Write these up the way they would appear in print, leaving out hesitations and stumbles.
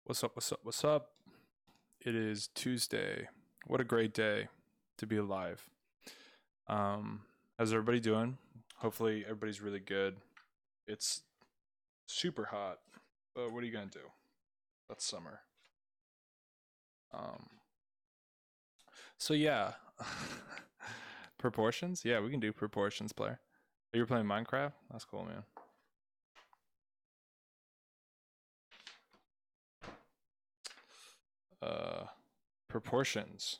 What's up? What's up? What's up? It is Tuesday. What a great day to be alive. Um, how's everybody doing? Hopefully everybody's really good. It's super hot, but what are you gonna do? That's summer. Um, so yeah, proportions. Yeah, we can do proportions, player. Are you playing Minecraft? That's cool, man. Uh, Proportions.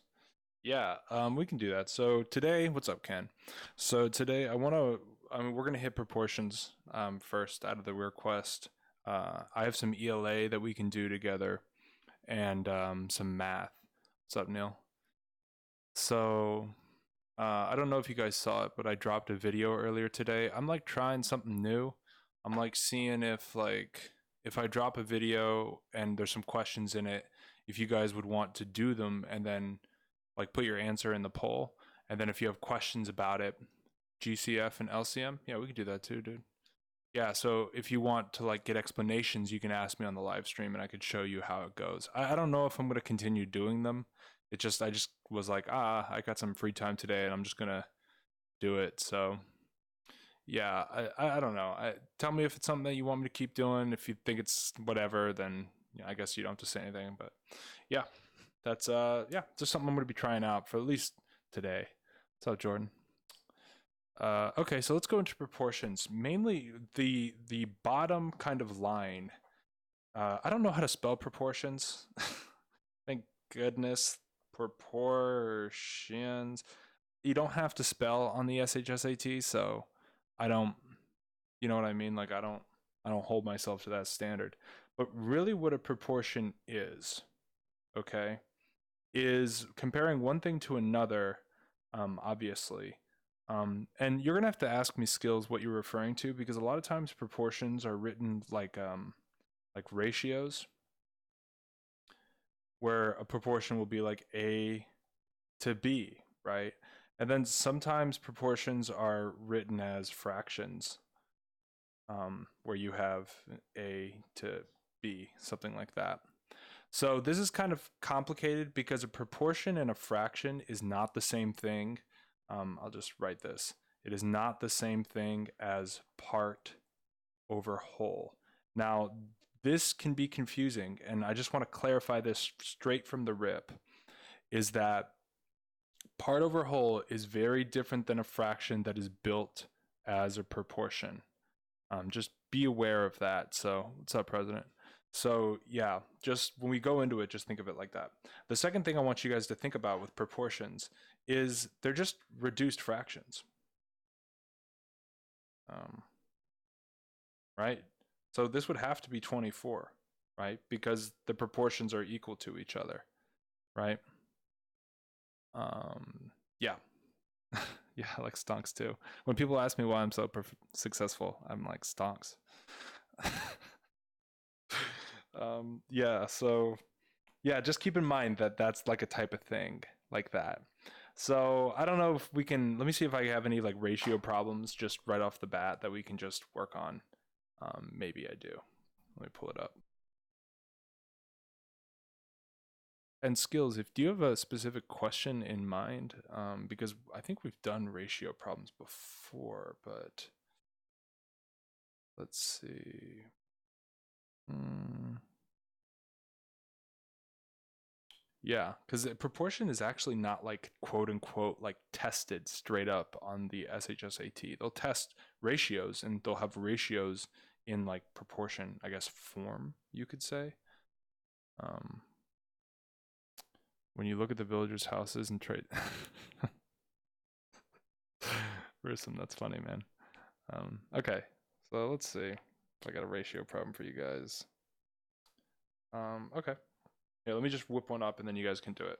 Yeah, we can do that. So today, what's up, Ken? So today, we're gonna hit proportions first out of the request. I have some ELA that we can do together, and some math. What's up, Neil? So, I don't know if you guys saw it, but I dropped a video earlier today. I'm like trying something new. I'm like seeing if I drop a video and there's some questions in it, if you guys would want to do them and then like put your answer in the poll. And then if you have questions about it, GCF and LCM, yeah, we could do that too, dude. Yeah, so if you want to like get explanations, you can ask me on the live stream and I could show you how it goes. I don't know if I'm gonna continue doing them. I just was like, I got some free time today and I'm just gonna do it. So yeah, I don't know. Tell me if it's something that you want me to keep doing. If you think it's whatever, then I guess you don't have to say anything. But yeah, that's just something I'm gonna be trying out for at least today. What's up, Jordan? Okay, so let's go into proportions. Mainly the bottom kind of line. I don't know how to spell proportions. Thank goodness. Proportions. You don't have to spell on the SHSAT, so I don't, you know what I mean? Like I don't hold myself to that standard. But really what a proportion is, okay, is comparing one thing to another, obviously. And you're gonna have to ask me, Skills, what you're referring to, because a lot of times proportions are written like ratios, where a proportion will be like A to B, right? And then sometimes proportions are written as fractions, where you have A to B, something like that. So this is kind of complicated because a proportion and a fraction is not the same thing. I'll just write this. It is not the same thing as part over whole. Now, this can be confusing, and I just want to clarify this straight from the rip, is that part over whole is very different than a fraction that is built as a proportion. Just be aware of that. So, what's up, President? So, yeah, just when we go into it, just think of it like that. The second thing I want you guys to think about with proportions is they're just reduced fractions. Right? So this would have to be 24, right? Because the proportions are equal to each other, right? Yeah. Yeah, I like stonks too. When people ask me why I'm so successful, I'm like stonks. Yeah, so yeah, just keep in mind that that's like a type of thing like that. So I don't know if we can, let me see if I have any like ratio problems just right off the bat that we can just work on. Maybe I do. Let me pull it up. And Skills, if do you have a specific question in mind? Because I think we've done ratio problems before, but let's see. Yeah, because proportion is actually not like quote unquote like tested straight up on the SHSAT. They'll test ratios and they'll have ratios in like proportion, I guess, form, you could say. When you look at the villagers' houses and trade. Grissom, that's funny, man. Okay, so let's see if I got a ratio problem for you guys. Okay. Yeah, let me just whip one up and then you guys can do it.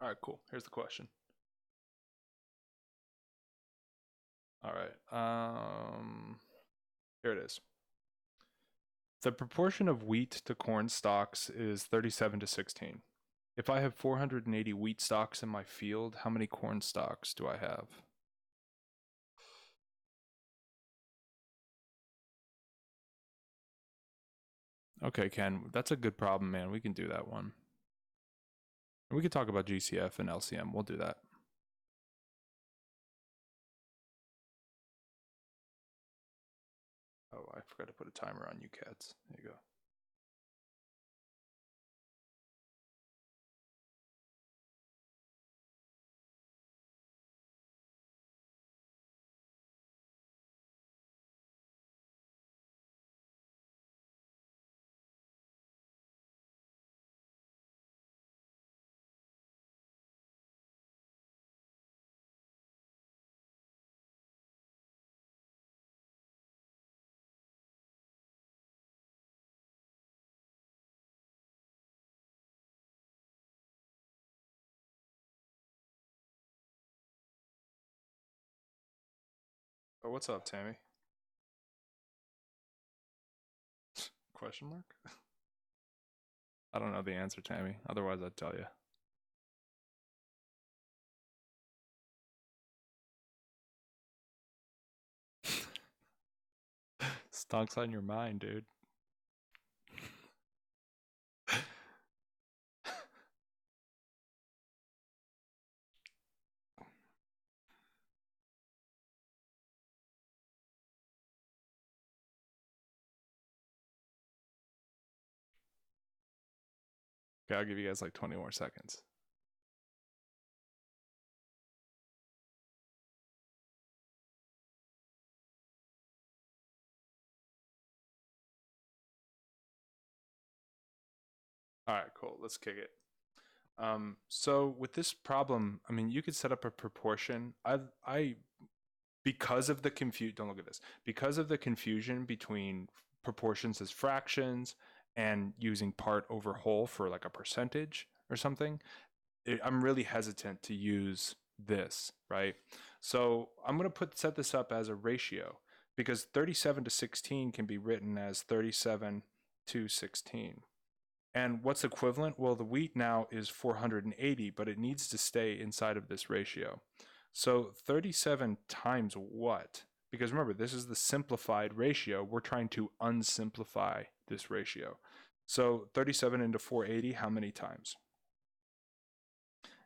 All right, cool. Here's the question. All right. Here it is. The proportion of wheat to corn stalks is 37 to 16. If I have 480 wheat stalks in my field, how many corn stalks do I have? Okay, Ken, that's a good problem, man. We can do that one. And we could talk about GCF and LCM. We'll do that. Oh, I forgot to put a timer on you cats. There you go. Oh, what's up, Tammy? Question mark? I don't know the answer, Tammy. Otherwise, I'd tell you. Stonks on your mind, dude. Okay, I'll give you guys like 20 more seconds. All right, cool. Let's kick it. So with this problem, I mean, you could set up a proportion. Because of the don't look at this. Because of the confusion between proportions as fractions and using part over whole for like a percentage or something, I'm really hesitant to use this, right? So I'm going to set this up as a ratio because 37 to 16 can be written as 37 to 16. And what's equivalent? Well, the wheat now is 480, but it needs to stay inside of this ratio. So 37 times what? Because remember, this is the simplified ratio. We're trying to unsimplify this ratio. So 37 into 480, how many times?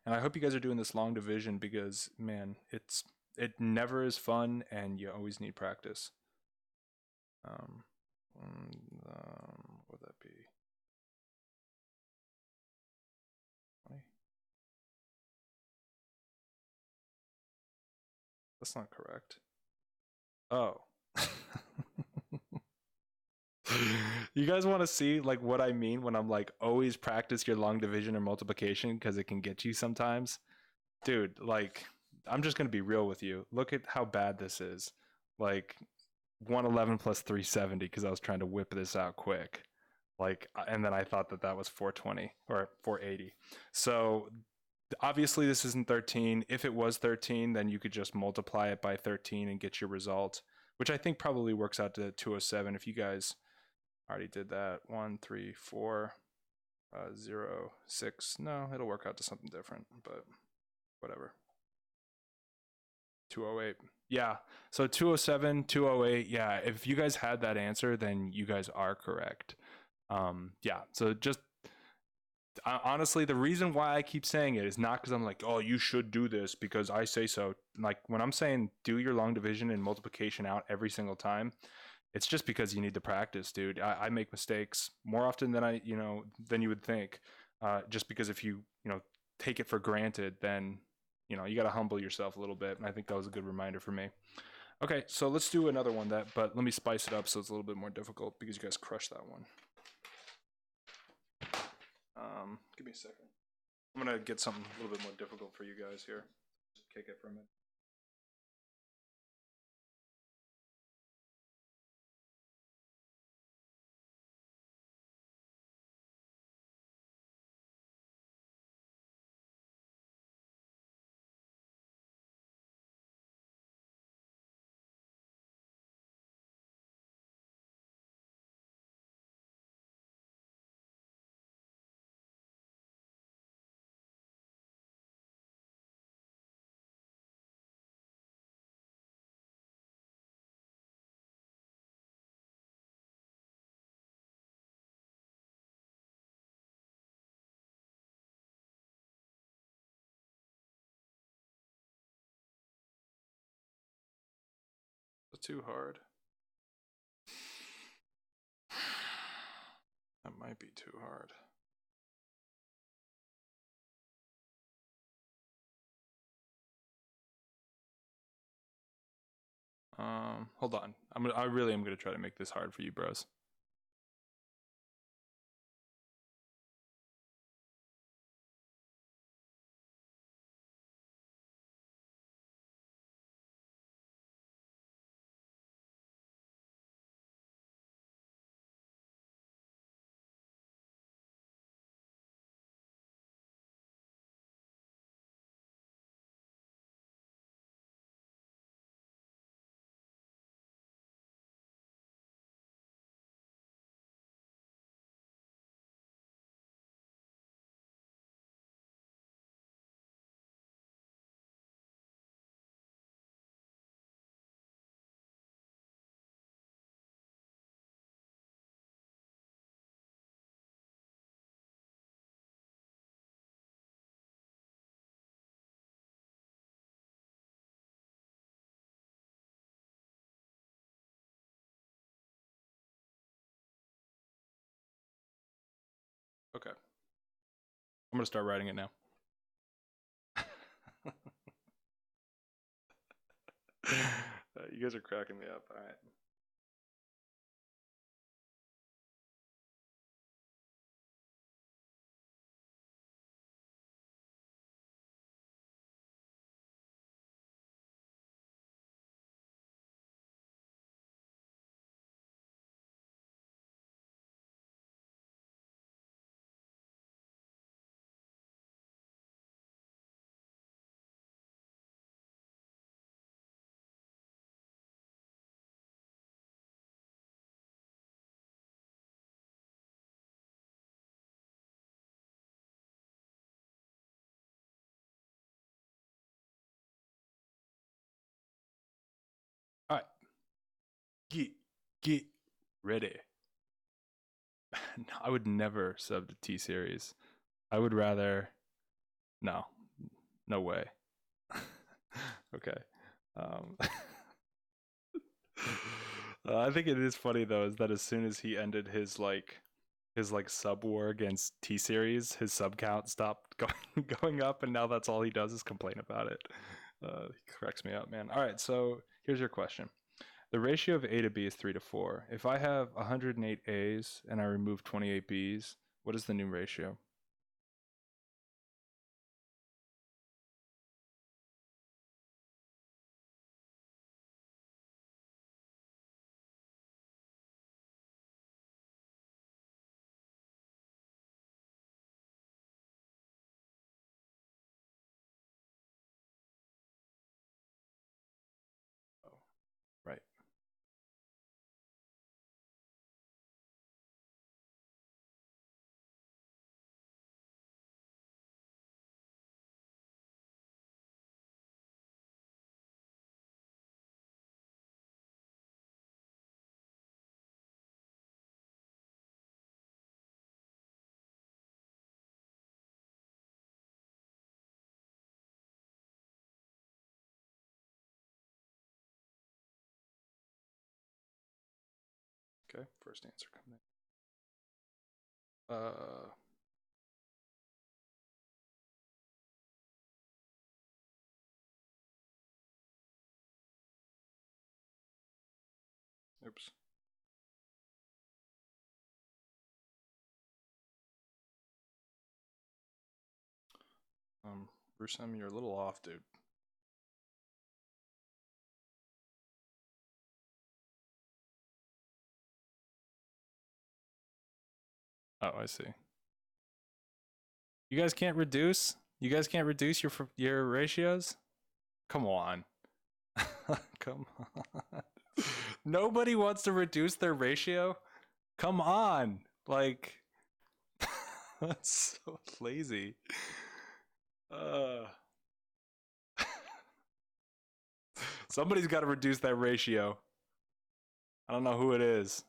And I hope you guys are doing this long division because, man, it never is fun and you always need practice. What would that be? That's not correct. Oh. You guys want to see like what I mean when I'm like always practice your long division or multiplication because it can get you sometimes? Dude, like I'm just going to be real with you. Look at how bad this is. Like 111 plus 370 because I was trying to whip this out quick. Like and then I thought that that was 420 or 480. So obviously this isn't 13. If it was 13, then you could just multiply it by 13 and get your result, which I think probably works out to 207 if you guys already did that. 1, 3, 4, 0, 6. No, it'll work out to something different, but whatever. 208. Yeah. So 207, 208. Yeah. If you guys had that answer, then you guys are correct. Yeah. So just honestly, the reason why I keep saying it is not because I'm like, oh, you should do this because I say so. Like when I'm saying do your long division and multiplication out every single time, it's just because you need to practice, dude. I make mistakes more often than than you would think. Just because if you take it for granted, then you got to humble yourself a little bit. And I think that was a good reminder for me. Okay, so let's do another one but let me spice it up so it's a little bit more difficult because you guys crushed that one. Give me a second. I'm gonna get something a little bit more difficult for you guys here. Just kick it for a minute. too hard. That might be too hard. Hold on. I really am gonna try to make this hard for you, bros. Okay. I'm gonna start writing it now. You guys are cracking me up. All right. All right. Get ready. I would never sub to T series. I would rather. No, no way. Okay. Um, I think it is funny though, is that as soon as he ended his sub war against T series, his sub count stopped going up, and now that's all he does is complain about it. He cracks me up, man. All right, so here's your question. The ratio of A to B is 3 to 4. If I have 108 A's and I remove 28 B's, what is the new ratio? Oh, right. Okay, first answer coming in. Oops. Rusem, you're a little off, dude. Oh, I see. You guys can't reduce? You guys can't reduce your ratios? Come on. Come on. Nobody wants to reduce their ratio? Come on. Like that's so lazy. Uh Somebody's got to reduce that ratio. I don't know who it is.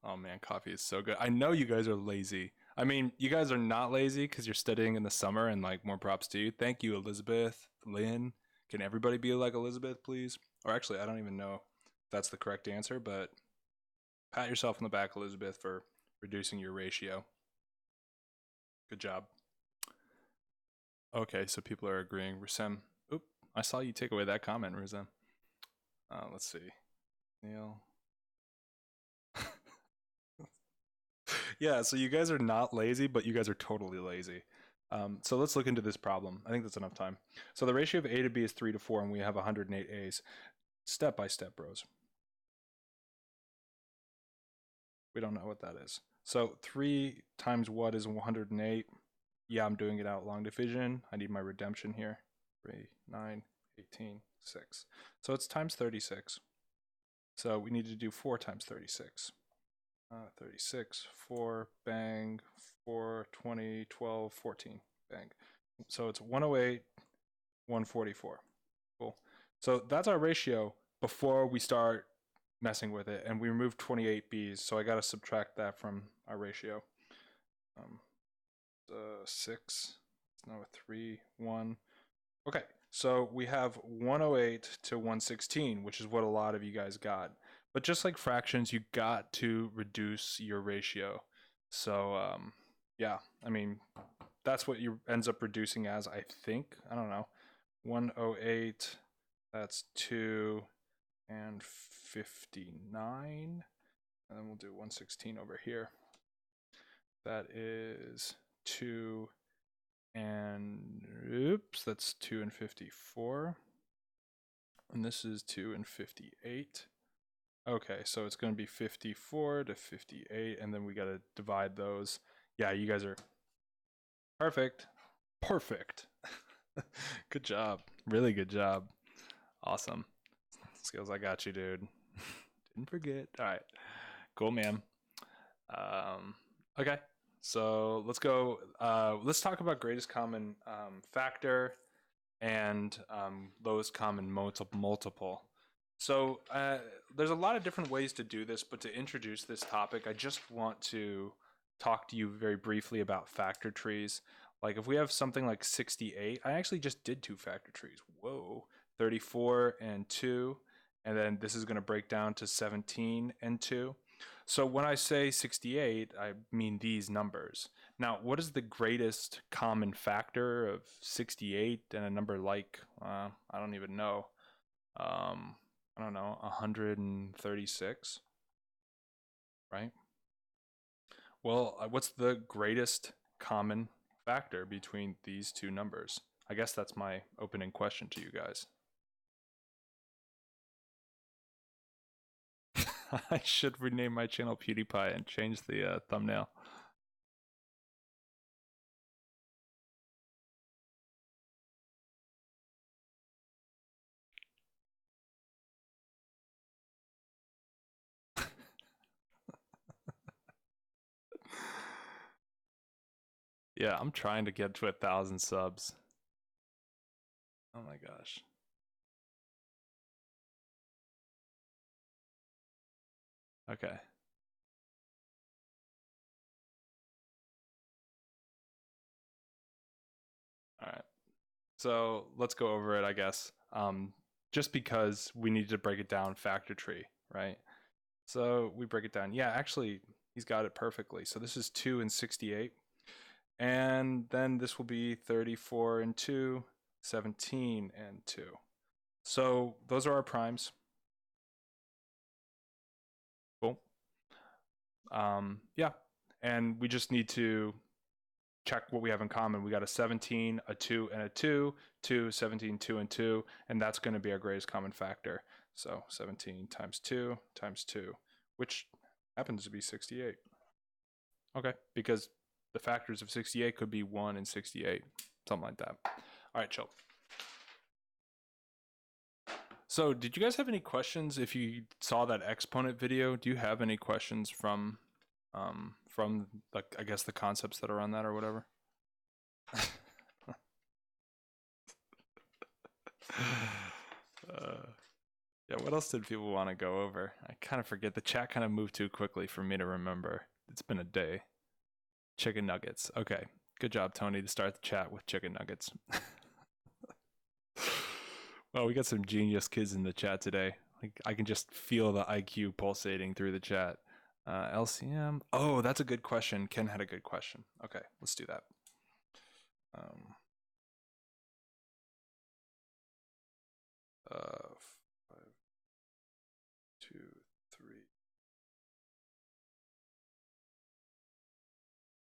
Oh man, coffee is so good. I know you guys are lazy. I mean, you guys are not lazy because you're studying in the summer, and like more props to you. Thank you, Elizabeth, Lynn. Can everybody be like Elizabeth, please? Or actually, I don't even know if that's the correct answer, but pat yourself on the back, Elizabeth, for reducing your ratio. Good job. Okay, so people are agreeing. Rusem, oop, I saw you take away that comment, Rusem. Let's see. Neil. Yeah, so you guys are not lazy, but you guys are totally lazy. So let's look into this problem. I think that's enough time. So the ratio of A to B is 3 to 4, and we have 108 A's. Step by step, bros. We don't know what that is. So 3 times what is 108? Yeah, I'm doing it out long division. I need my redemption here. 3, 9, 18, 6. So it's times 36. So we need to do 4 times 36. 36, 4, bang, 4, 20, 12, 14, bang. So it's 108, 144. Cool. So that's our ratio before we start messing with it, and we removed 28 B's, so I got to subtract that from our ratio. 6, no, 3, 1. Okay, so we have 108 to 116, which is what a lot of you guys got. But just like fractions, you got to reduce your ratio. So yeah, I mean, that's what you ends up reducing as, I think. I don't know. 108, that's 2 and 59. And then we'll do 116 over here. That is 2 and, oops, that's 2 and 54. And this is 2 and 58. Okay, so it's going to be 54 to 58, and then we got to divide those. Yeah, you guys are perfect. Perfect. Good job. Really good job. Awesome. Skills, I got you, dude. Didn't forget. All right. Cool, man. Okay, so let's go. Let's talk about greatest common factor and lowest common multiple. So there's a lot of different ways to do this, but to introduce this topic, I just want to talk to you very briefly about factor trees. Like if we have something like 68, I actually just did 2 factor trees. Whoa, 34 and 2, and then this is going to break down to 17 and 2. So when I say 68, I mean these numbers. Now, what is the greatest common factor of 68 and a number like, I don't even know, I don't know, 136, right? Well, what's the greatest common factor between these two numbers? I guess that's my opening question to you guys. I should rename my channel PewDiePie and change the thumbnail. Yeah, I'm trying to get to 1,000 subs. Oh my gosh. Okay. All right. So let's go over it, I guess. Just because we need to break it down factor tree, right? So we break it down. Yeah, actually, he's got it perfectly. So this is 2 and 68. And then this will be 34 and 2, 17 and 2. So those are our primes. Cool. Yeah. And we just need to check what we have in common. We got a 17, a 2, and a 2, 2, 17, 2, and 2, and that's going to be our greatest common factor. So 17 times 2 times 2, which happens to be 68. Okay, because the factors of 68 could be 1 and 68, something like that. All right, chill. So did you guys have any questions if you saw that exponent video? Do you have any questions from like, I guess the concepts that are on that or whatever? Yeah, what else did people want to go over? I kind of forget. The chat kind of moved too quickly for me to remember. It's been a day. Chicken nuggets. Okay. Good job, Tony, to start the chat with chicken nuggets. Well, we got some genius kids in the chat today. Like I can just feel the IQ pulsating through the chat. LCM. Oh, that's a good question. Ken had a good question. Okay, let's do that. 5, 2, 3,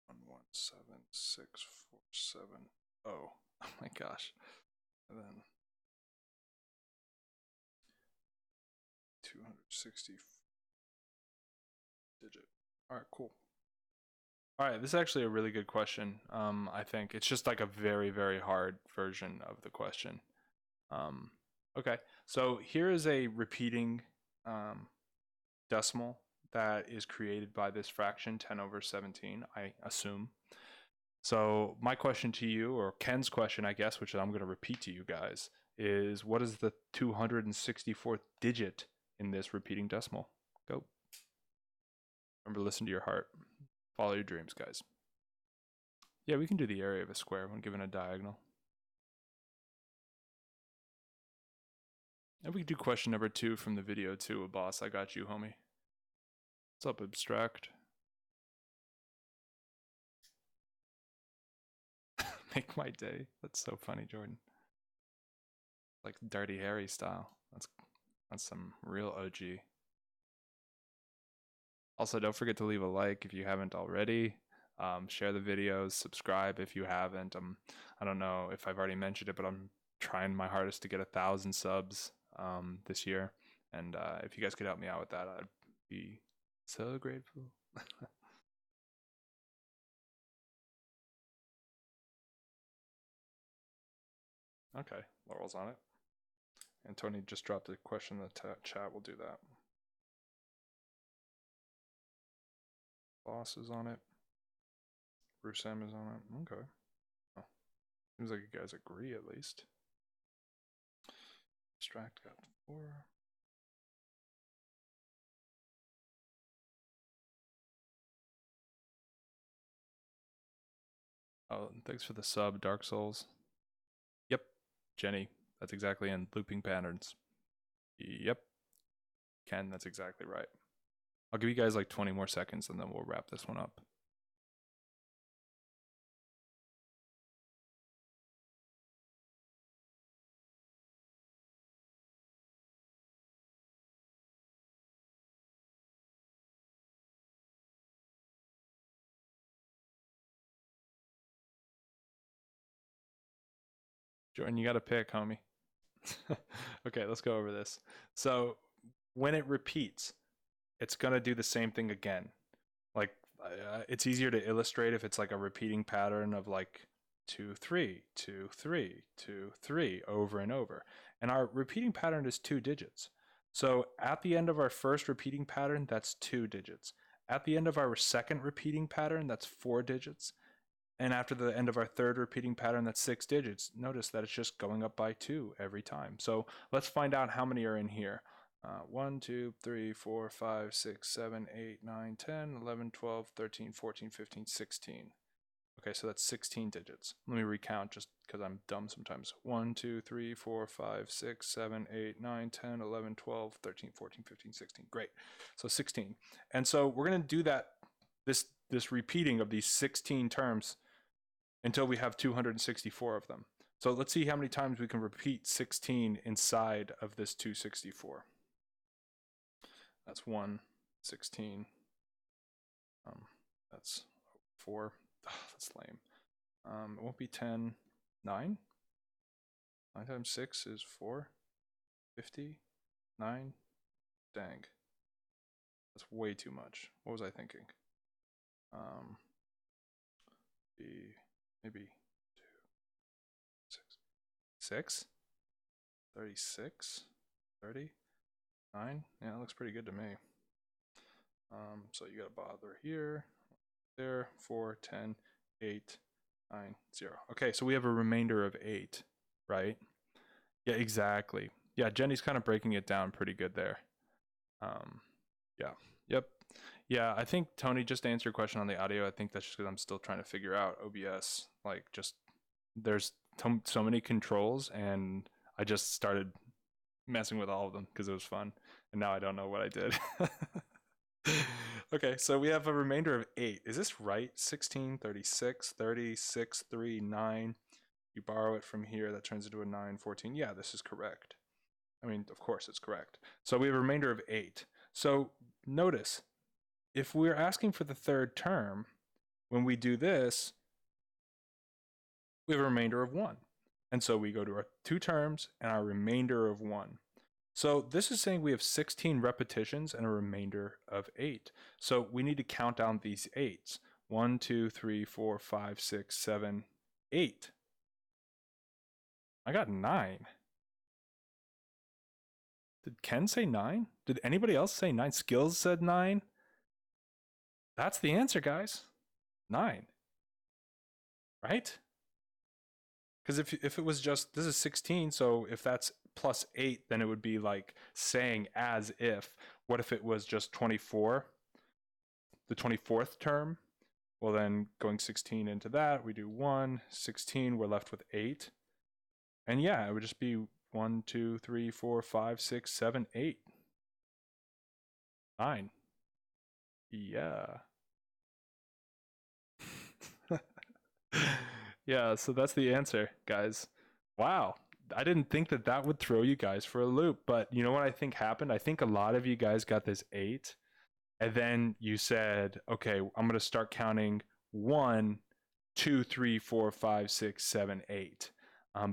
1, 1, 7, 6, 4, 7. Oh my gosh. And then 260 digit. All right, cool. All right, this is actually a really good question. I think it's just like a very, very hard version of the question. Okay, so here is a repeating decimal that is created by this fraction 10 over 17, I assume. So my question to you, or Ken's question, I guess, which I'm going to repeat to you guys, is what is the 264th digit in this repeating decimal? Go. Remember, listen to your heart. Follow your dreams, guys. Yeah, we can do the area of a square when given a diagonal. And we can do question number 2 from the video too, boss. I got you, homie. What's up, abstract? Make my day. That's so funny, Jordan. Like Dirty Harry style. That's some real OG. Also, don't forget to leave a like if you haven't already. Share the videos, subscribe if you haven't. I don't know if I've already mentioned it, but I'm trying my hardest to get 1,000 subs this year. And if you guys could help me out with that, I'd be so grateful. Okay, Laurel's on it. And Tony just dropped a question in the chat. We'll do that. Boss is on it. Bruce M is on it. Okay. Oh. Seems like you guys agree at least. Abstract got 4. Oh, thanks for the sub, Dark Souls. Yep, Jenny. That's exactly in looping patterns. Yep. Ken, that's exactly right. I'll give you guys like 20 more seconds and then we'll wrap this one up. Jordan, you got to pick, homie. Okay, let's go over this. So when it repeats, it's going to do the same thing again. Like it's easier to illustrate if it's like a repeating pattern of like 2, 3, 2, 3, 2, 3 over and over. And our repeating pattern is 2 digits. So at the end of our first repeating pattern, that's 2 digits. At the end of our second repeating pattern, that's 4 digits. And after the end of our third repeating pattern, that's 6 digits. Notice that it's just going up by 2 every time. So let's find out how many are in here. 1, 2, 3, 4, 5, 6, 7, 8, 9, 10, 11, 12, 13, 14, 15, 16. Okay, so that's 16 digits. Let me recount just because I'm dumb sometimes. 1, 2, 3, 4, 5, 6, 7, 8, 9, 10, 11, 12, 13, 14, 15, 16. Great. So 16. And so we're going to do that, this repeating of these 16 terms until we have 264 of them. So let's see how many times we can repeat 16 inside of this 264. That's 1, 16. That's 4. Oh, that's lame. It won't be 10, 9. 9 times 6 is 4. 50, 9. Dang. That's way too much. What was I thinking? Maybe 2, 6. 6? 36? 30? 9? Yeah, that looks pretty good to me. So you got a bother here, there, 4, 10, 8, 9, 0. Okay, so we have a remainder of 8, right? Yeah, exactly. Yeah, Jenny's kind of breaking it down pretty good there. Yeah, yep. Yeah, I think Tony, just to answer your question on the audio, I think that's just because I'm still trying to figure out OBS. Like, just there's so many controls, and I just started messing with all of them because it was fun, and now I don't know what I did. Okay, so we have a remainder of 8. Is this right? 16, 36, 36, 3, 9. You borrow it from here, that turns into a 9, 14. Yeah, this is correct. I mean, of course it's correct. So we have a remainder of 8. So notice, if we're asking for the third term, when we do this, we have a remainder of 1. And so we go to our 2 terms and our remainder of 1. So this is saying we have 16 repetitions and a remainder of 8. So we need to count down these 8s. 1, 2, 3, 4, 5, 6, 7, 8. I got 9. Did Ken say 9? Did anybody else say 9? Skills said 9. That's the answer, guys. 9. Right? Because if it was just, this is 16, so if that's plus 8, then it would be like saying as if. What if it was just 24? The 24th term? Well, then going 16 into that, we do 1, 16, we're left with 8. And yeah, it would just be 1, 2, 3, 4, 5, 6, 7, 8. 9. Yeah. Yeah, so that's the answer, guys. Wow. I didn't think that that would throw you guys for a loop, but you know what I think happened? I think a lot of you guys got this 8, and then you said, okay, I'm going to start counting 1, 2, 3, 4, 5, 6, 7, 8.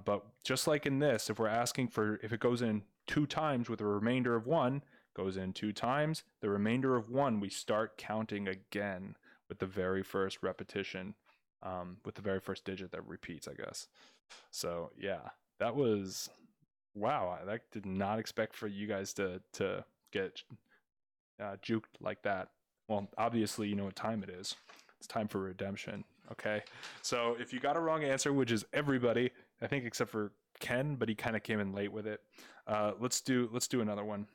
But just like in this, if we're asking for, if it goes in 2 times with a remainder of 1, goes in 2 times, the remainder of 1, we start counting again with the very first repetition, with the very first digit that repeats, I guess. So yeah, that was, wow, I did not expect for you guys to get juked like that. Well, obviously you know what time it is. It's time for redemption. Okay, so if you got a wrong answer, which is everybody, I think except for Ken, but he kind of came in late with it. Let's do another one.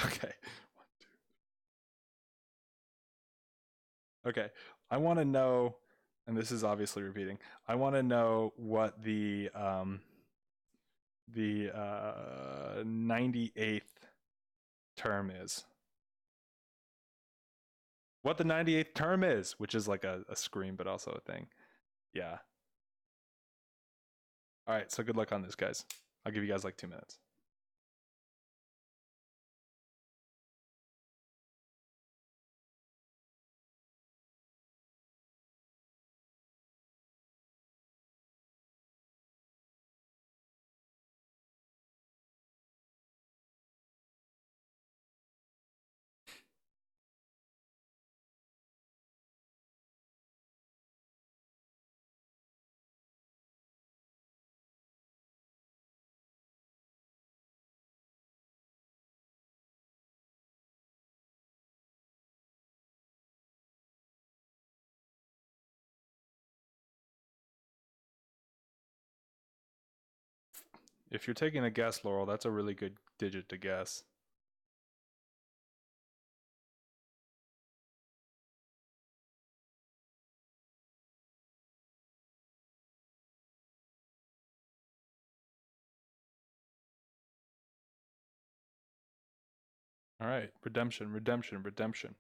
Okay. Okay. I want to know, and this is obviously repeating. I want to know what the 98th term is. What the 98th term is, which is like a scream, but also a thing. Yeah. All right. So good luck on this, guys. I'll give you guys like 2 minutes. If you're taking a guess, Laurel, that's a really good digit to guess. All right. Redemption, redemption, redemption.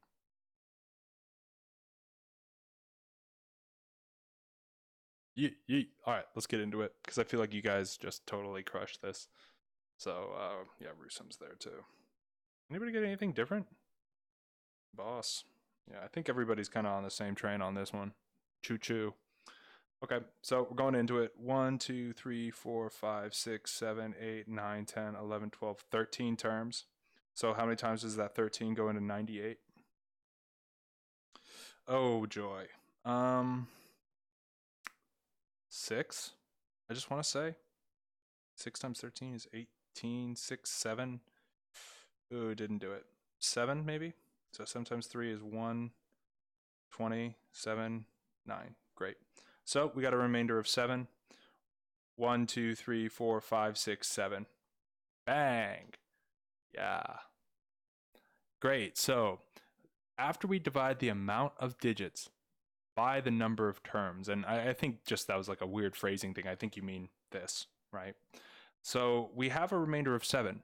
Yeet, yeet. All right, let's get into it because I feel like you guys just totally crushed this. So, yeah, Rusum's there too. Anybody get anything different? Boss. Yeah, I think everybody's kind of on the same train on this one. Choo choo. Okay, so we're going into it. 1, 2, 3, 4, 5, 6, 7, 8, 9, 10, 11, 12, 13 terms. So how many times does that 13 go into 98? Oh, joy. 6, I just want to say. 6 times 13 is 18, 6, 7. Ooh, didn't do it. 7, maybe? So 7 times 3 is 1, 20, 7, 9. Great. So we got a remainder of 7. 1, 2, 3, 4, 5, 6, 7. Bang. Yeah. Great. So after we divide the amount of digits by the number of terms, and I think just that was like a weird phrasing thing. I think you mean this, right? So we have a remainder of 7.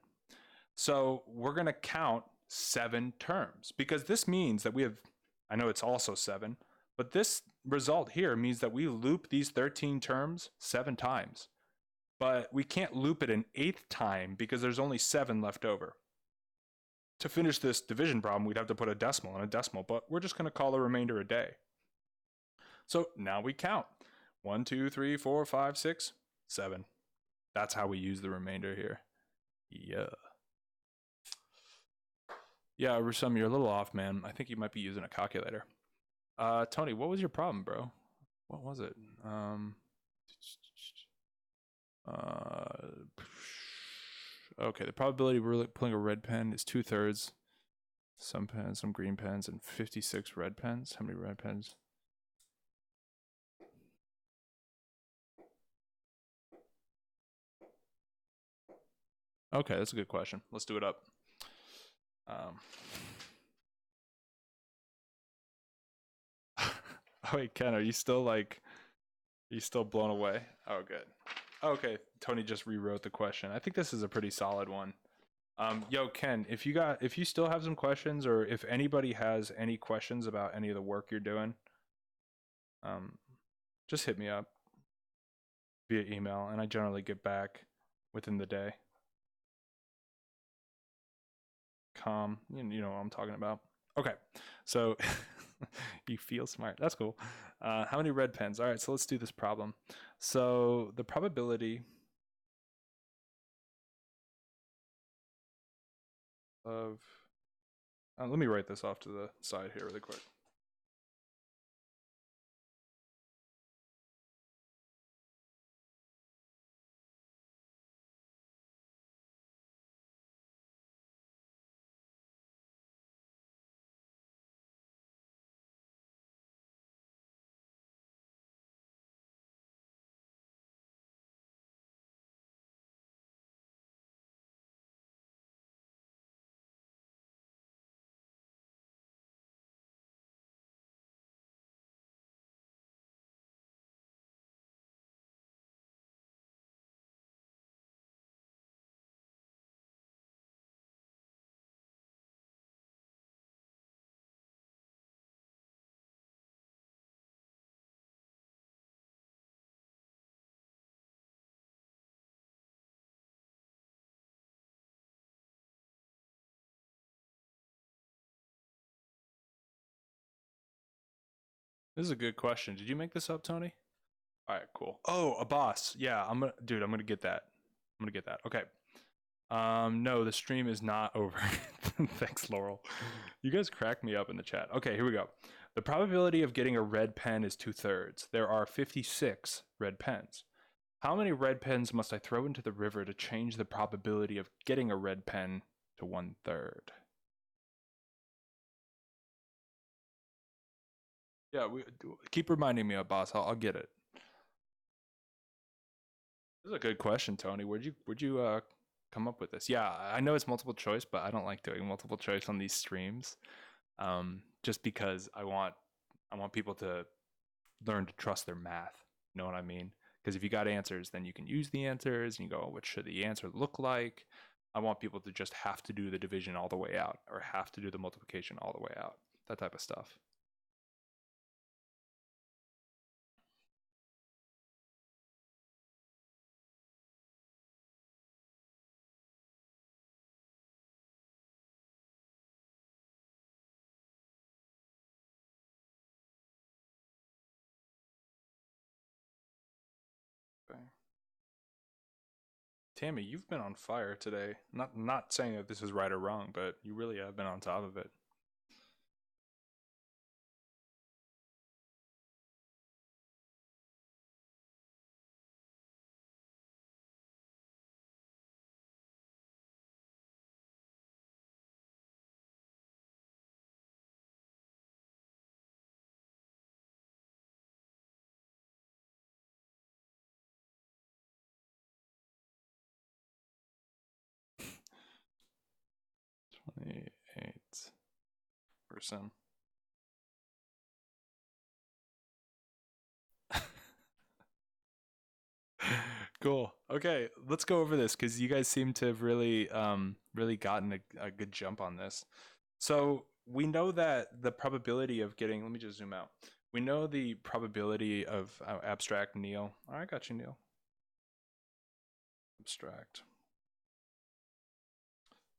So we're going to count 7 terms because this means that we have, I know it's also 7, but this result here means that we loop these 13 terms 7 times. But we can't loop it an 8th time because there's only 7 left over. To finish this division problem, we'd have to put a decimal in a decimal, but we're just going to call the remainder a day. So now we count 1, 2, 3, 4, 5, 6, 7. That's how we use the remainder here. Yeah. Yeah, Rusum, you're a little off, man. I think you might be using a calculator. Tony, what was your problem, bro? What was it? Okay, the probability of pulling a red pen is 2/3. Some pens, some green pens, and 56 red pens. How many red pens? Okay, that's a good question. Let's do it up. Oh wait, Ken, are you still blown away? Oh, good. Okay, Tony just rewrote the question. I think this is a pretty solid one. Yo, Ken, if you still have some questions, or if anybody has any questions about any of the work you're doing, just hit me up via email, and I generally get back within the day. You know what I'm talking about. Okay, so you feel smart. That's cool. How many red pens? All right, so let's do this problem. So the probability of let me write this off to the side here really quick. This is a good question. Did you make this up, Tony? All right, cool. Oh, a boss. Yeah, I'm gonna get that. I'm gonna get that. Okay. No, the stream is not over. Thanks, Laurel. You guys cracked me up in the chat. Okay, here we go. The probability of getting a red pen is 2/3. There are 56 red pens. How many red pens must I throw into the river to change the probability of getting a red pen to 1/3? Yeah, keep reminding me of boss. I'll get it. This is a good question, Tony. Where'd you come up with this? Yeah, I know it's multiple choice, but I don't like doing multiple choice on these streams. Just because I want people to learn to trust their math. You know what I mean? Because if you got answers, then you can use the answers and you go, oh, what should the answer look like? I want people to just have to do the division all the way out, or have to do the multiplication all the way out. That type of stuff. Okay. Tammy, you've been on fire today. Not saying that this is right or wrong, but you really have been on top of it. 28%. Cool. Okay, let's go over this because you guys seem to have really gotten a good jump on this. So we know that the probability of getting, let me just zoom out. We know the probability of abstract Neil. I got you, Neil. Abstract.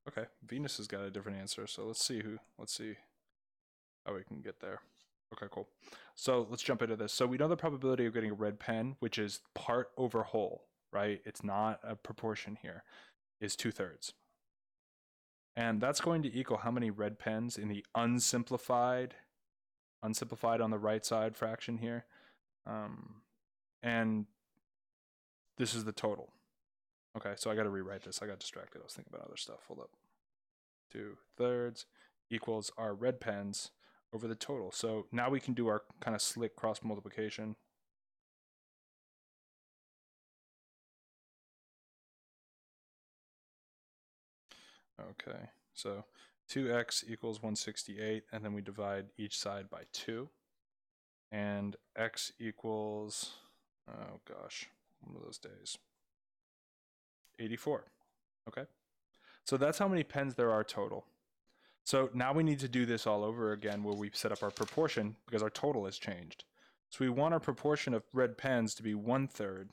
Okay, Venus has got a different answer, so let's see how we can get there. Okay, cool. So let's jump into this. So we know the probability of getting a red pen, which is part over whole, right? It's not a proportion here, is 2/3. And that's going to equal how many red pens in the unsimplified on the right side fraction here. And this is the total. Okay, so I got to rewrite this. I got distracted. I was thinking about other stuff. Hold up. 2/3 equals our red pens over the total. So now we can do our kind of slick cross multiplication. Okay, so 2x equals 168, and then we divide each side by 2. And x equals, oh gosh, one of those days, 84. Okay, so that's how many pens there are total. So now we need to do this all over again where we set up our proportion because our total has changed. So we want our proportion of red pens to be 1/3,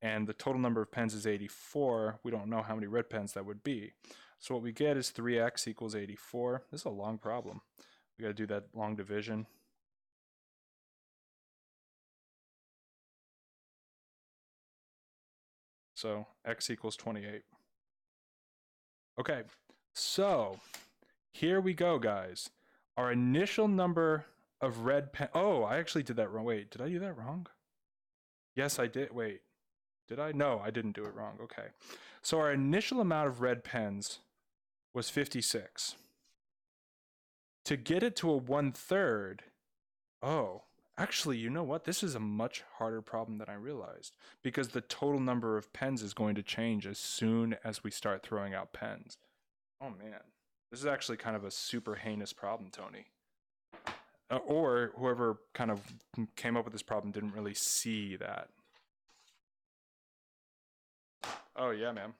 and the total number of pens is 84. We don't know how many red pens that would be. So what we get is 3x equals 84. This is a long problem. We got to do that long division. So x equals 28. Okay, so here we go, guys. Our initial number of red pen. Oh, I actually did that wrong. Wait, did I do that wrong? Yes, I did. Wait, did I? No, I didn't do it wrong. Okay. So our initial amount of red pens was 56. To get it to a 1/3, oh, actually, you know what? This is a much harder problem than I realized because the total number of pens is going to change as soon as we start throwing out pens. Oh man, this is actually kind of a super heinous problem, Tony. Or whoever kind of came up with this problem didn't really see that. Oh yeah, ma'am.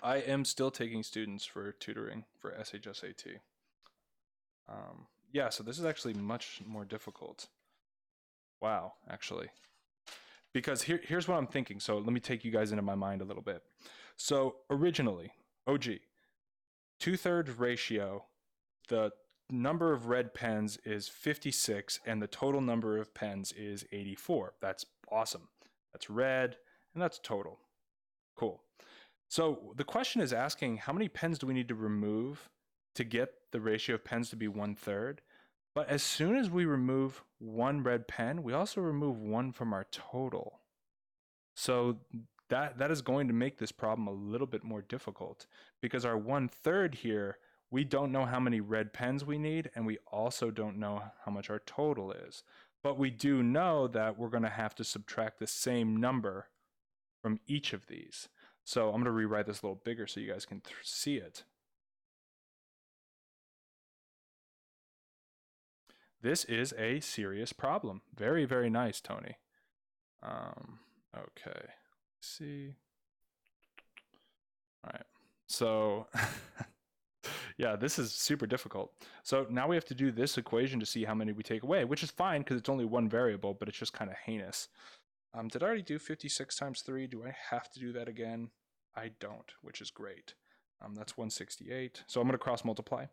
I am still taking students for tutoring for SHSAT. Yeah, so this is actually much more difficult. Wow, actually. Because here's what I'm thinking. So let me take you guys into my mind a little bit. So originally, OG, 2/3 ratio, the number of red pens is 56 and the total number of pens is 84. That's awesome. That's red and that's total. Cool. So the question is asking how many pens do we need to remove to get the ratio of pens to be 1/3? But as soon as we remove one red pen, we also remove one from our total. So that is going to make this problem a little bit more difficult because our 1/3 here, we don't know how many red pens we need, and we also don't know how much our total is. But we do know that we're going to have to subtract the same number from each of these. So I'm going to rewrite this a little bigger so you guys can see it. This is a serious problem. Very, very nice, Tony. Okay. Let's see. All right. So yeah, this is super difficult. So now we have to do this equation to see how many we take away, which is fine because it's only one variable, but it's just kind of heinous. Did I already do 56 times 3? Do I have to do that again? I don't, which is great. That's 168. So I'm going to cross multiply.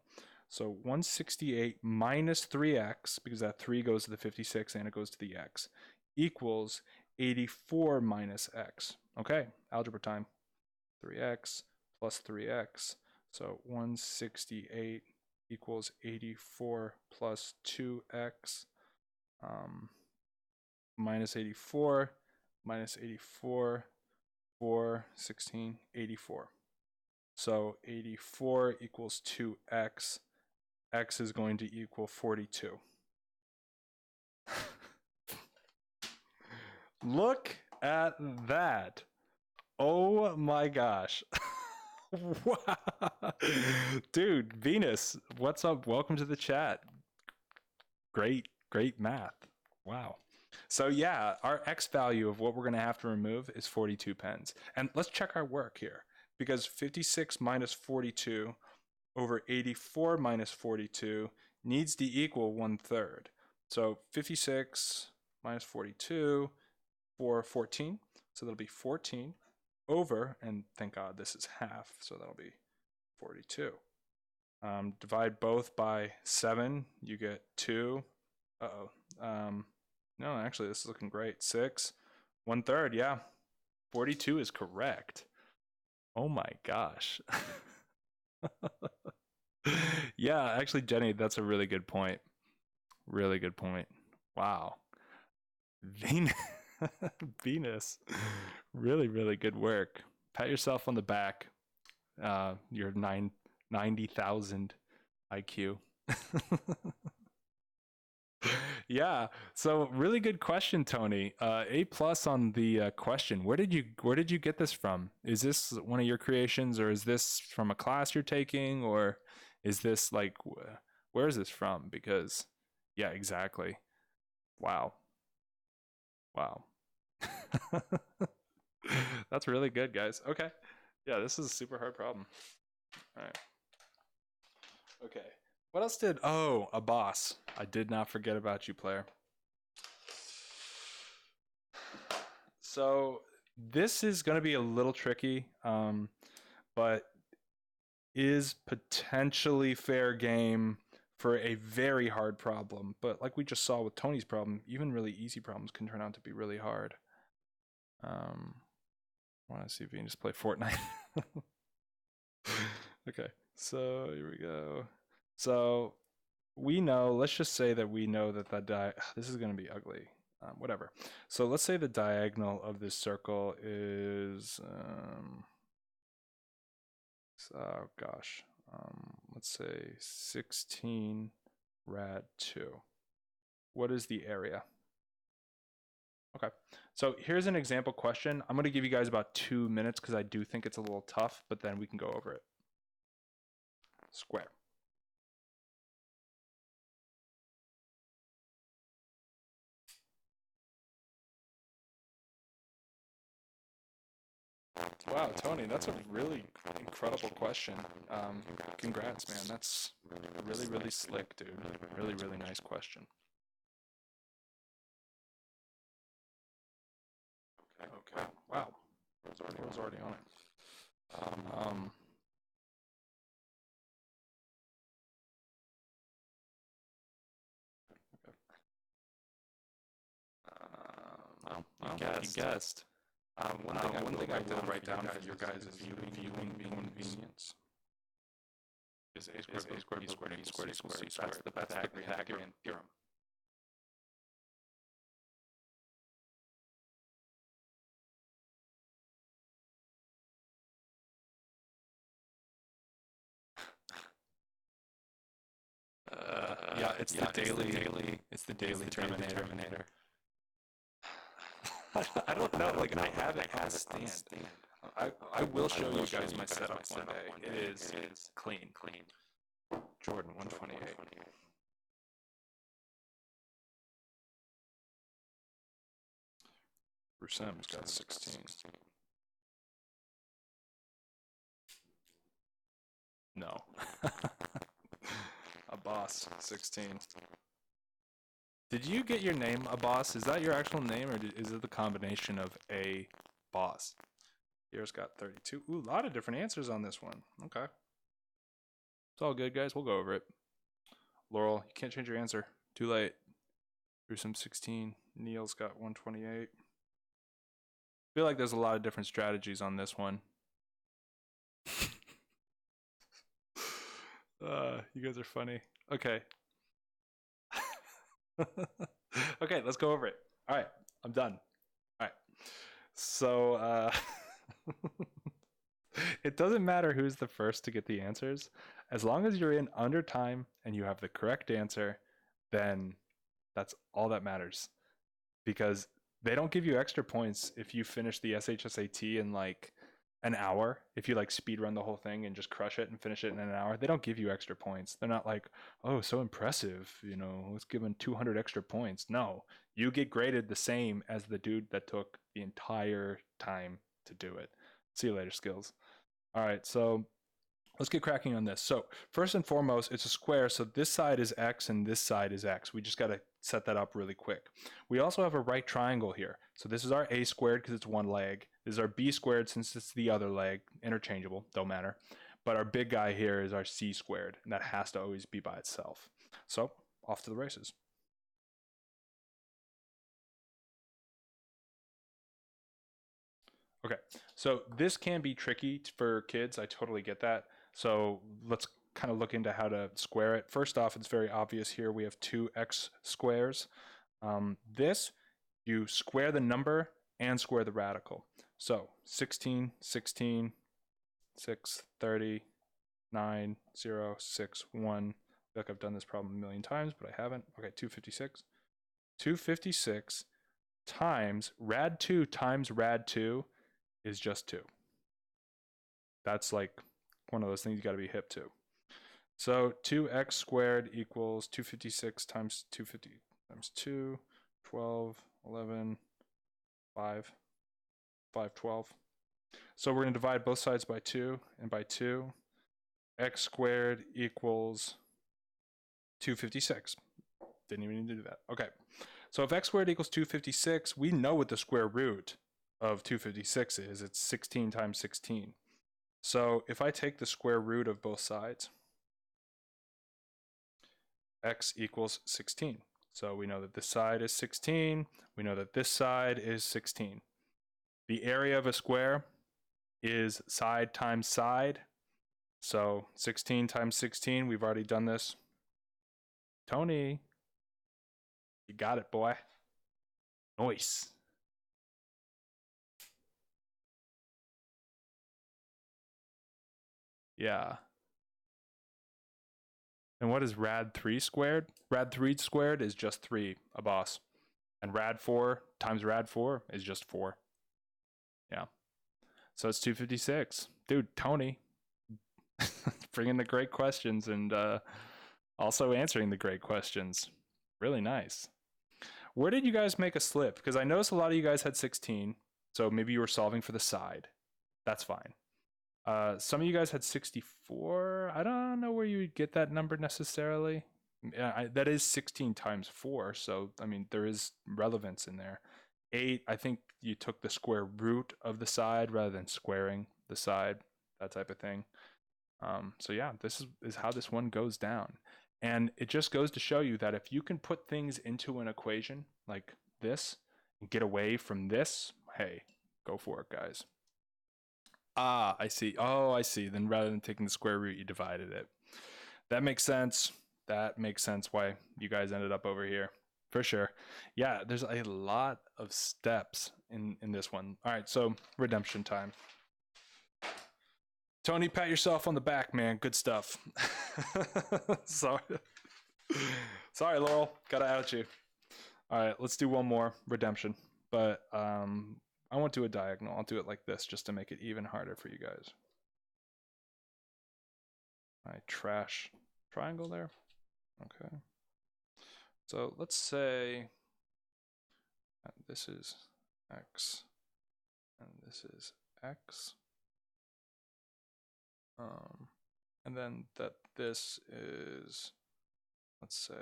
So 168 minus 3x, because that 3 goes to the 56 and it goes to the x, equals 84 minus x. Okay, algebra time. 3x plus 3x. So 168 equals 84 plus 2x. Minus 84, minus 84, 4, 16, 84. So 84 equals 2x. X is going to equal 42. Look at that. Oh my gosh. Wow. Dude, Venus, what's up? Welcome to the chat. Great math. Wow. So yeah, our X value of what we're going to have to remove is 42 pens. And let's check our work here, because 56 minus 42 over 84 minus 42 needs to equal 1/3. So 56 minus 42 for 14. So that'll be 14 over, and thank God this is half, so that'll be 42. Divide both by 7, you get 2. Uh-oh. No, actually, this is looking great. 6, 1/3, yeah. 42 is correct. Oh my gosh. Yeah, actually, Jenny, that's a really good point. Really good point. Wow. Venus. Venus. Really good work. Pat yourself on the back. Your 90,000 IQ. Yeah. So really good question, Tony. A plus on the question. Where did you get this from? Is this one of your creations, or is this from a class you're taking, or is this like where is this from? Because yeah, exactly. Wow. Wow. That's really good, guys. Okay. Yeah, this is a super hard problem. All right. Okay. What else did? Oh, a boss. I did not forget about you, player. So this is going to be a little tricky, but is potentially fair game for a very hard problem. But like we just saw with Tony's problem, even really easy problems can turn out to be really hard. I want to see if we can just play Fortnite. Okay, so here we go. So we know, let's just say that we know that this is going to be ugly. Whatever. So let's say the diagonal of this circle is, oh gosh, let's say 16 rad 2. What is the area? Okay, so here's an example question. I'm going to give you guys about 2 minutes because I do think it's a little tough, but then we can go over it. Square. Wow, Tony, that's a really incredible question. Congrats, man. That's really slick, dude. Really nice question. Okay. Wow. I was already on it. You guessed. One thing I will write down for your guys' viewing convenience is a squared equals b squared equals c squared. That's the Pythagorean theorem. Yeah, it's the daily Terminator. I don't know. Like I have it on stand. I will show you guys my setup one day. It is clean. Jordan 128. Brusem's got 16. No. A boss 16. Did you get your name a boss? Is that your actual name, or is it the combination of a boss? Yours got 32. Ooh, a lot of different answers on this one. Okay. It's all good, guys. We'll go over it. Laurel, you can't change your answer. Too late. Brusem 16. Neil's got 128. I feel like there's a lot of different strategies on this one. You guys are funny. Okay. Okay, let's go over it. All right, I'm done. All right. So, it doesn't matter who's the first to get the answers. As long as you're in under time and you have the correct answer, then that's all that matters. Because they don't give you extra points if you finish the SHSAT in like an hour, if you like speed run the whole thing and just crush it and finish it in an hour, they don't give you extra points. They're not like, oh, so impressive, you know, let's give them 200 extra points. No, you get graded the same as the dude that took the entire time to do it. See you later, skills. All right, so let's get cracking on this. So first and foremost, it's a square, so this side is x and this side is x. We just got to set that up really quick. We also have a right triangle here. So this is our a squared because it's one leg. This is our b squared since it's the other leg. Interchangeable, don't matter. But our big guy here is our c squared, and that has to always be by itself. So off to the races. Okay, so this can be tricky for kids. I totally get that. So let's kind of look into how to square it. First off, it's very obvious here. We have two x squares. This, you square the number and square the radical. So 16, 16, 6, 30, 9, 0, 6, 1. I feel like I've done this problem a million times, but I haven't. Okay, 256. 256 times rad 2 times rad 2 is just 2. That's like one of those things you got to be hip to. So 2x squared equals 256 times 250 times 2, 12, 11, 5, 5, 12. So we're going to divide both sides by 2 and by 2. X squared equals 256. Didn't even need to do that. Okay. So if x squared equals 256, we know what the square root of 256 is. It's 16 times 16. So if I take the square root of both sides, x equals 16. So we know that this side is 16. We know that this side is 16. The area of a square is side times side. So 16 times 16, we've already done this. Tony, you got it, boy. Nice. Yeah. And what is rad 3 squared? Rad 3 squared is just 3, a boss. And rad 4 times rad 4 is just 4. Yeah. So it's 256. Dude, Tony, bringing the great questions and also answering the great questions. Really nice. Where did you guys make a slip? Because I noticed a lot of you guys had 16. So maybe you were solving for the side. That's fine. Some of you guys had 64. I don't know where you would get that number necessarily. That is 16 times 4, so I mean there is relevance in there. 8, I think you took the square root of the side rather than squaring the side, that type of thing. So yeah, this is how this one goes down. And it just goes to show you that if you can put things into an equation like this and get away from this, hey, go for it, guys. Ah, I see. Oh, I see. Then rather than taking the square root, you divided it. That makes sense. That makes sense why you guys ended up over here. For sure. Yeah, there's a lot of steps in this one. All right, so redemption time. Tony, pat yourself on the back, man. Good stuff. Sorry. Sorry, Laurel. Gotta out you. All right, let's do one more redemption. But I won't do a diagonal. I'll do it like this just to make it even harder for you guys. I trash triangle there. Okay. So let's say this is x and this is x. And then that this is, let's say,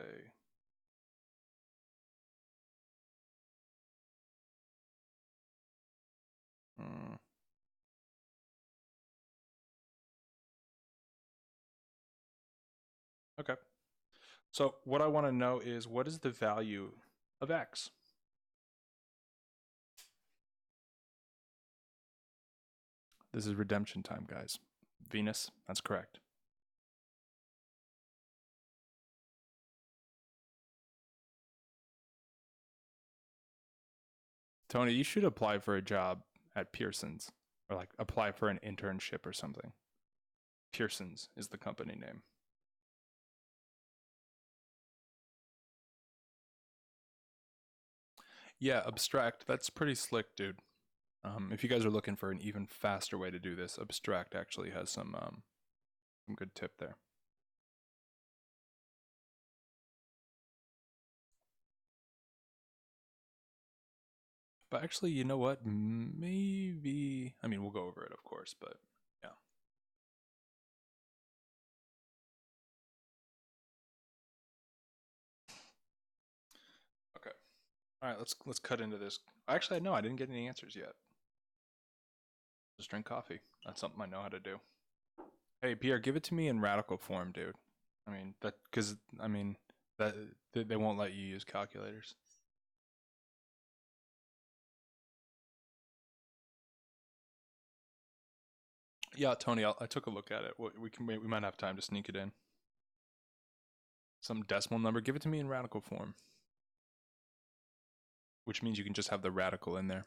okay. So what I want to know is what is the value of x? This is redemption time, guys. Venus, that's correct. Tony, you should apply for a job at Pearson's or like apply for an internship or something. Pearson's is the company name. Yeah, abstract. That's pretty slick, dude. If you guys are looking for an even faster way to do this, Abstract actually has some good tip there. But actually, you know what? Maybe, I mean, we'll go over it, of course, but yeah. Okay. All right, let's cut into this. Actually, no, I didn't get any answers yet. Just drink coffee. That's something I know how to do. Hey, Pierre, give it to me in radical form, dude. I mean, that they won't let you use calculators. Yeah, Tony, I took a look at it. We might have time to sneak it in. Some decimal number. Give it to me in radical form, which means you can just have the radical in there.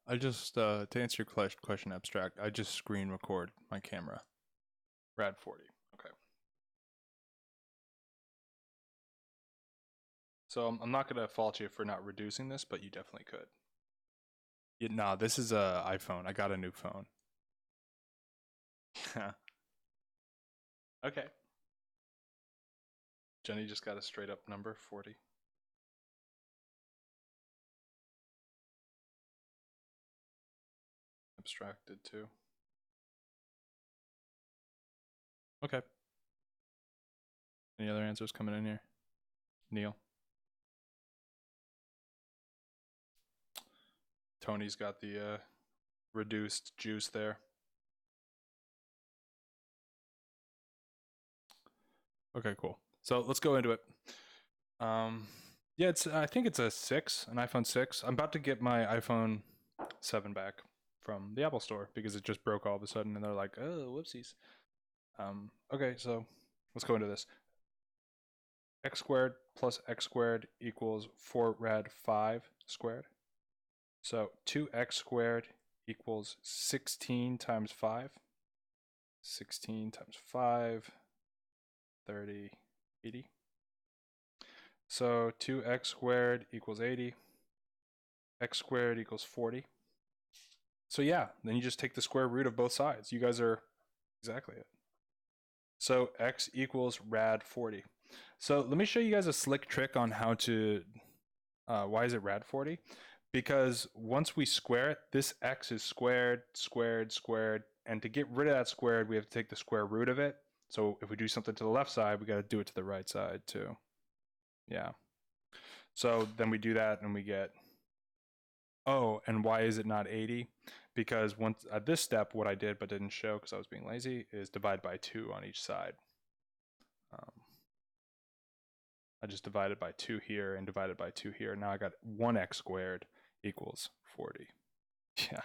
I just to answer your question, Abstract. I just screen record my camera. Rad 40. Okay. So I'm not gonna fault you for not reducing this, but you definitely could. Yeah, nah, this is a iPhone. I got a new phone. Okay. Jenny just got a straight up number 40. Abstracted too. Okay. Any other answers coming in here? Neil. Tony's got the reduced juice there. Okay, cool. So let's go into it. Yeah, I think it's a 6, an iPhone 6. I'm about to get my iPhone 7 back from the Apple Store because it just broke all of a sudden, and they're like, "Oh, whoopsies." Okay, so let's go into this. X squared plus x squared equals 4 rad 5 squared. So 2x squared equals 16 times 5. 16 times 5, 30, 80. So 2x squared equals 80. X squared equals 40. So yeah, then you just take the square root of both sides. You guys are exactly it. So x equals rad 40. So let me show you guys a slick trick on how to, why is it rad 40? Because once we square it, this x is squared, squared, squared, and to get rid of that squared, we have to take the square root of it. So if we do something to the left side, we got to do it to the right side too. Yeah. So then we do that and we get, oh, and why is it not 80? Because once at this step, what I did but didn't show because I was being lazy is divide by 2 on each side. I just divided by 2 here and divided by 2 here. Now I got 1x squared equals 40. Yeah.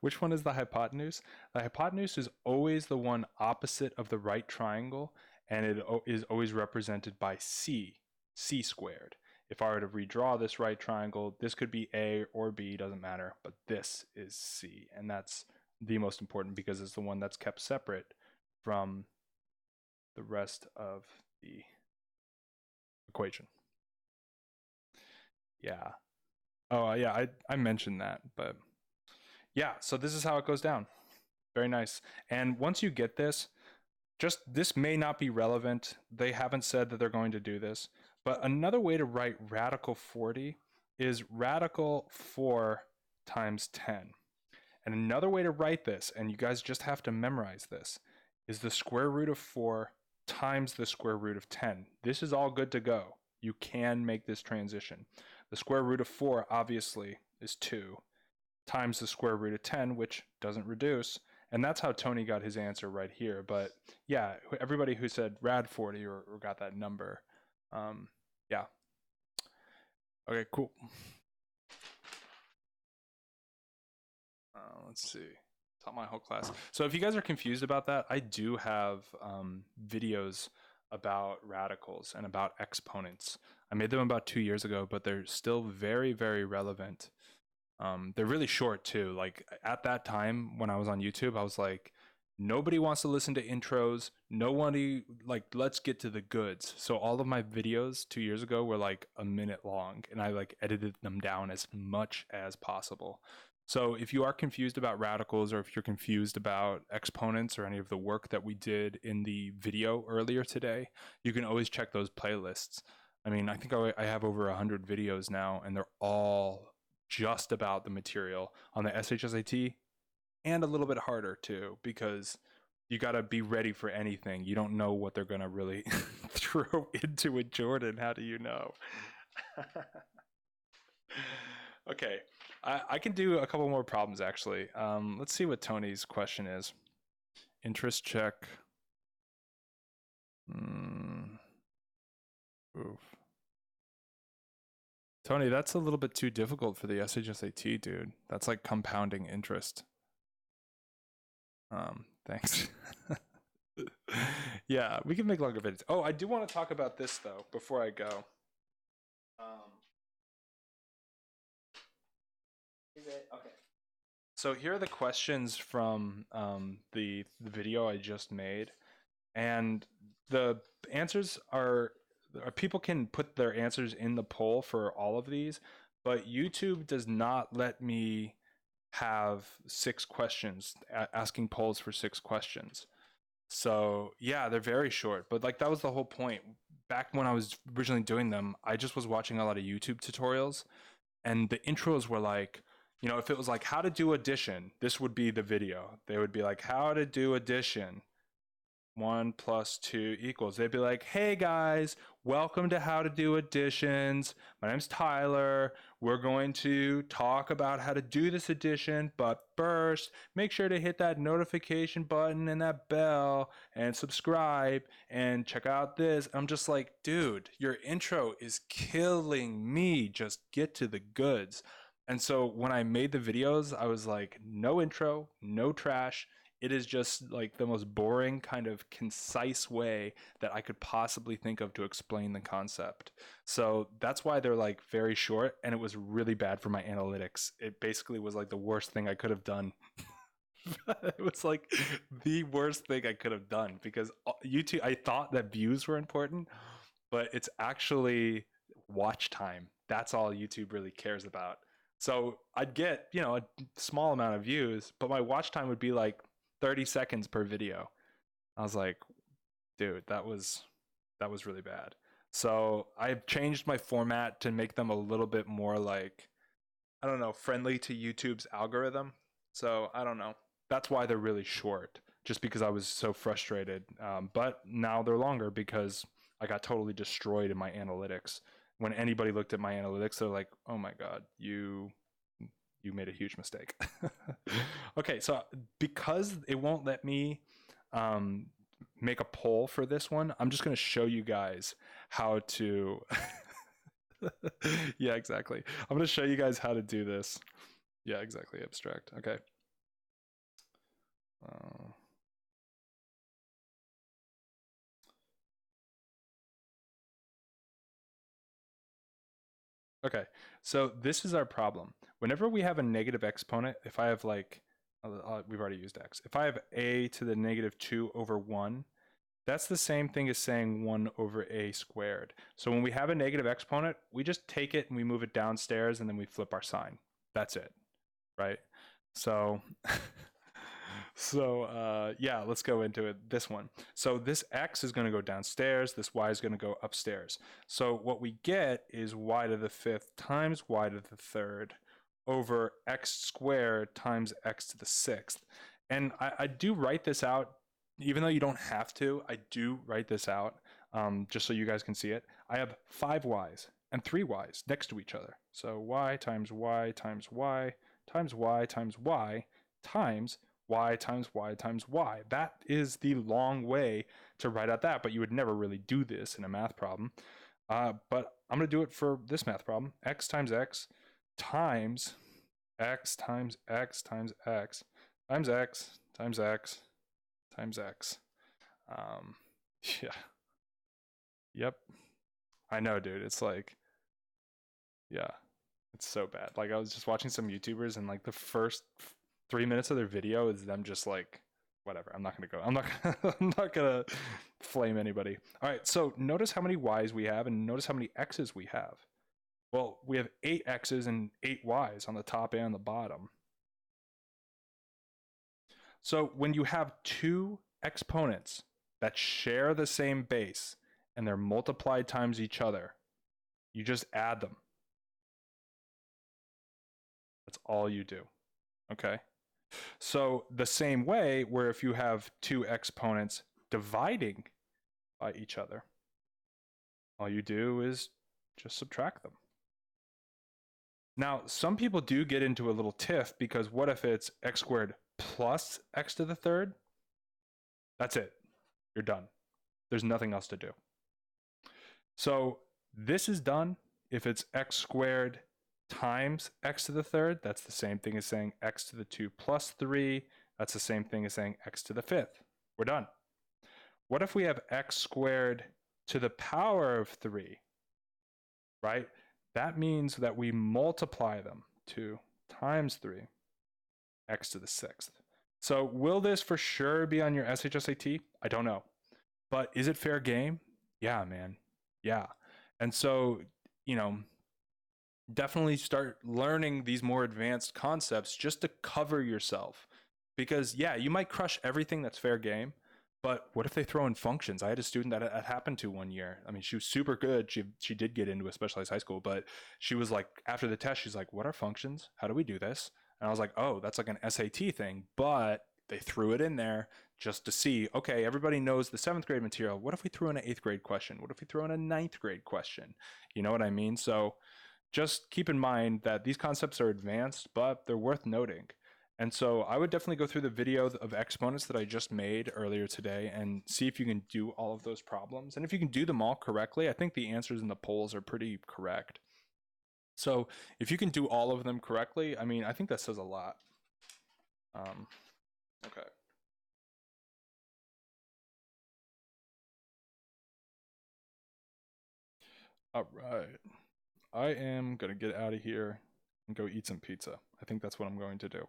Which one is the hypotenuse? The hypotenuse is always the one opposite of the right triangle, and it is always represented by c squared. If I were to redraw this right triangle, this could be A or B, doesn't matter, but this is C, and that's the most important because it's the one that's kept separate from the rest of the equation. Yeah. Oh, yeah, I mentioned that, but yeah, so this is how it goes down. Very nice. And once you get this, just this may not be relevant. They haven't said that they're going to do this, but another way to write radical 40 is radical 4 times 10. And another way to write this, and you guys just have to memorize this, is the square root of 4 times the square root of 10. This is all good to go. You can make this transition. The square root of 4 obviously is 2 times the square root of 10, which doesn't reduce. And that's how Tony got his answer right here. But yeah, everybody who said rad 40 or got that number, yeah. Okay, cool. Let's see. Taught my whole class. So if you guys are confused about that, I do have videos about radicals and about exponents. I made them about 2 years ago, but they're still very, very relevant. They're really short too. Like at that time when I was on YouTube, I was like, nobody wants to listen to intros. Nobody like, let's get to the goods. So all of my videos 2 years ago were like a minute long, and I like edited them down as much as possible. So if you are confused about radicals, or if you're confused about exponents or any of the work that we did in the video earlier today, you can always check those playlists. I mean, I think I have over 100 videos now, and they're all just about the material on the SHSAT, and a little bit harder too, because you got to be ready for anything. You don't know what they're going to really throw into a Jordan. How do you know? Okay, I can do a couple more problems actually. Let's see what Tony's question is. Interest check. Oof. Tony, that's a little bit too difficult for the SHSAT, dude. That's like compounding interest. Thanks. Yeah, we can make longer videos. Oh, I do want to talk about this though before I go. Okay. So here are the questions from the video I just made, and the answers are people can put their answers in the poll for all of these, but YouTube does not let me have 6 questions, asking polls for 6 questions. So yeah, they're very short, but like that was the whole point. Back when I was originally doing them, I just was watching a lot of YouTube tutorials, and the intros were like, if it was like how to do addition, this would be the video. They would be like how to do addition. 1 + 2 =. They'd be like, hey guys, welcome to How to Do Additions. My name's Tyler. We're going to talk about how to do this addition, but first, make sure to hit that notification button and that bell and subscribe and check out this. I'm just like, dude, your intro is killing me. Just get to the goods. And so when I made the videos, I was like, no intro, no trash. It is just like the most boring kind of concise way that I could possibly think of to explain the concept. So that's why they're like very short, and it was really bad for my analytics. It basically was like the worst thing I could have done. It was like the worst thing I could have done, because YouTube, I thought that views were important, but it's actually watch time. That's all YouTube really cares about. So I'd get, a small amount of views, but my watch time would be like 30 seconds per video. I was like, dude, that was really bad. So I've changed my format to make them a little bit more like, I don't know, friendly to YouTube's algorithm. So I don't know. That's why they're really short, just because I was so frustrated. But now they're longer because I got totally destroyed in my analytics. When anybody looked at my analytics, they're like, oh my God, you made a huge mistake. Okay, so because it won't let me make a poll for this one, I'm just going to show you guys how to yeah, exactly. I'm going to show you guys how to do this. Yeah, exactly. Abstract. Okay. uh, okay, so this is our problem. Whenever we have a negative exponent, if I have like we've already used x, if I have a to the -2 over 1, that's the same thing as saying 1 over a squared. So when we have a negative exponent, we just take it and we move it downstairs, and then we flip our sign. That's it, right? So yeah, let's go into it. This one. So this x is going to go downstairs. This y is going to go upstairs. So what we get is y to the 5th times y to the 3rd over x squared times x to the 6th. And I do write this out, even though you don't have to. I do write this out just so you guys can see it. I have 5 y's and 3 y's next to each other. So y times y times y times y times y times y times y times y. That is the long way to write out that, but you would never really do this in a math problem. But I'm going to do it for this math problem. X times x times x times x times x times x times x times x. Yeah. Yep. I know, dude. It's like, yeah, it's so bad. Like I was just watching some YouTubers and like the first 3 minutes of their video is them just like, whatever. I'm not gonna go. I'm not. I'm not gonna flame anybody. All right. So notice how many Y's we have, and notice how many X's we have. Well, we have 8 X's and 8 Y's on the top and the bottom. So when you have two exponents that share the same base and they're multiplied times each other, you just add them. That's all you do. Okay. So the same way, where if you have two exponents dividing by each other, all you do is just subtract them. Now, some people do get into a little tiff because what if it's x squared plus x to the third? That's it. You're done. There's nothing else to do. So this is done if it's x squared times x to the third. That's the same thing as saying x to the 2 plus 3. That's the same thing as saying x to the 5th. We're done. What if we have x squared to the power of 3, right? That means that we multiply them. 2 times 3, x to the 6th. So will this for sure be on your SHSAT? I don't know. But is it fair game? Yeah, man. Yeah. And so, you know, definitely start learning these more advanced concepts just to cover yourself. Because, yeah, you might crush everything that's fair game, but what if they throw in functions? I had a student that it happened to one year. I mean, she was super good. She did get into a specialized high school, but she was like, after the test, she's like, what are functions? How do we do this? And I was like, oh, that's like an SAT thing, but they threw it in there just to see, okay, everybody knows the 7th grade material. What if we threw in an 8th grade question? What if we throw in a 9th grade question? You know what I mean? So just keep in mind that these concepts are advanced, but they're worth noting. And so I would definitely go through the video of exponents that I just made earlier today and see if you can do all of those problems. And if you can do them all correctly, I think the answers in the polls are pretty correct. So if you can do all of them correctly, I mean, I think that says a lot. Okay. All right. I am going to get out of here and go eat some pizza. I think that's what I'm going to do.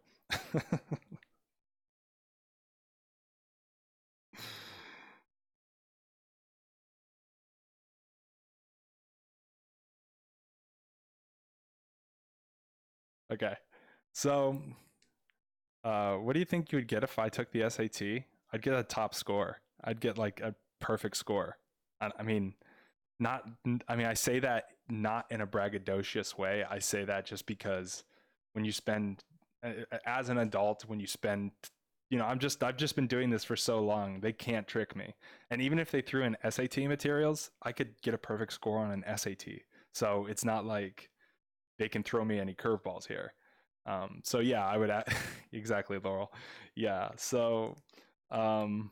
Okay. So, what do you think you would get if I took the SAT? I'd get a top score. I'd get like a perfect score. I mean, not, I mean, I say that not in a braggadocious way. I say that just because when you spend, as an adult, when you spend, I've just been doing this for so long, they can't trick me. And even if they threw in SAT materials, I could get a perfect score on an SAT. So it's not like they can throw me any curveballs here. So yeah, I would exactly, Laurel. Yeah. So, um,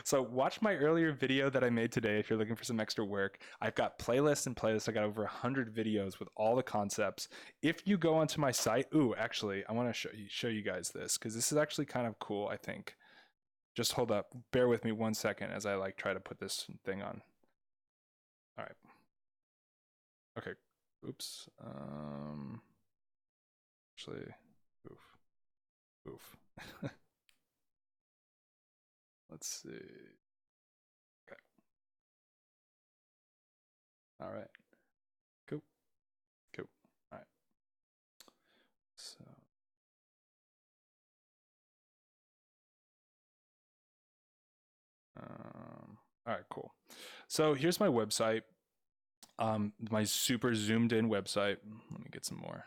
so watch my earlier video that I made today if you're looking for some extra work. I've got playlists and playlists. I got over 100 videos with all the concepts. If you go onto my site, actually, I want to show you guys this because this is actually kind of cool, I think. Just hold up. Bear with me 1 second as I like try to put this thing on. All right. Okay. Oops. Actually, oof. Let's see. Okay. All right. Cool. Cool. All right. So, all right, cool. So here's my website. My super zoomed in website. Let me get some more.